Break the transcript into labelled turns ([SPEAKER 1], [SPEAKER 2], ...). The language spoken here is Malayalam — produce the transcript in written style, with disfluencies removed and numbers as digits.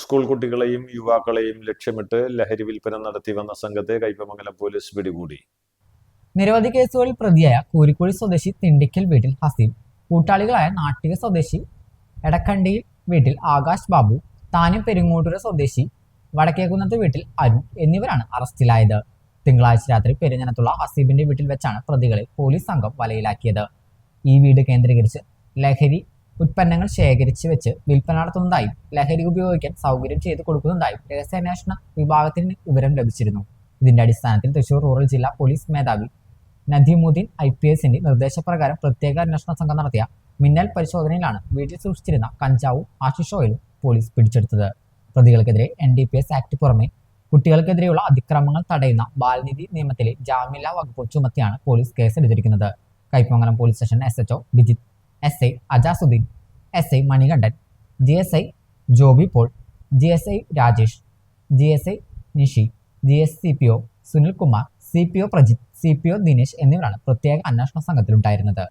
[SPEAKER 1] സ്കൂൾ കുട്ടികളെയും യുവാക്കളെയും ലക്ഷ്യമിട്ട് ലഹരി വിൽപ്പന നടത്തി വന്ന സംഘത്തെ കയ്പമംഗലം പോലീസ് പിടികൂടി.
[SPEAKER 2] നിരവധി കേസുകളിൽ പ്രതിയായ കൂരിക്കുഴി സ്വദേശി തിണ്ടിക്കൽ വീട്ടിൽ ഹസീം, കൂട്ടാളികളായ നാട്ടിക സ്വദേശി എടക്കണ്ടിയിൽ വീട്ടിൽ ആകാശ് ബാബു, താനും പെരിങ്ങോട്ടൂർ സ്വദേശി വടക്കേക്കുന്നത്ത് വീട്ടിൽ അരുൺ എന്നിവരാണ് അറസ്റ്റിലായത്. തിങ്കളാഴ്ച രാത്രി പെരിഞ്ഞനത്തുള്ള ഹസീബിന്റെ വീട്ടിൽ വെച്ചാണ് പ്രതികളെ പോലീസ് സംഘം വലയിലാക്കിയത്. ഈ വീട് കേന്ദ്രീകരിച്ച് ലഹരി ഉൽപ്പന്നങ്ങൾ ശേഖരിച്ച് വെച്ച് വിൽപ്പന നടത്തുന്നതായും ലഹരി ഉപയോഗിക്കാൻ സൗകര്യം ചെയ്തു കൊടുക്കുന്നതായും രഹസ്യാന്വേഷണ വിഭാഗത്തിന് വിവരം ലഭിച്ചിരുന്നു. ഇതിന്റെ അടിസ്ഥാനത്തിൽ തൃശൂർ റൂറൽ ജില്ലാ പോലീസ് മേധാവി നദീമുദ്ദീൻ IPSന്റെ നിർദ്ദേശപ്രകാരം പ്രത്യേക അന്വേഷണ സംഘം നടത്തിയ മിന്നൽ പരിശോധനയിലാണ് വീട്ടിൽ സൂക്ഷിച്ചിരുന്ന കഞ്ചാവും ആശിഷ് ഓയിലും പോലീസ് പിടിച്ചെടുത്തത്. പ്രതികൾക്കെതിരെ NDPS ആക്ട് പുറമെ കുട്ടികൾക്കെതിരെയുള്ള അതിക്രമങ്ങൾ തടയുന്ന ബാലനീതി നിയമത്തിലെ ജാമ്യമില്ലാ വകുപ്പ് ചുമത്തിയാണ് പോലീസ് കേസെടുത്തിരിക്കുന്നത്. Kaipamangalam police station SHO Bijith, SI Ajasuddeen, SI Manikandan, GSI Joby Paul, GSI Rajesh, GSI Nishi, GSCPO Sunilkumar, CPO Prajith, CPO Dinesh എന്നിവരാണ് പ്രത്യേക അന്വേഷണ സംഘത്തിലുണ്ടായിരുന്നത്.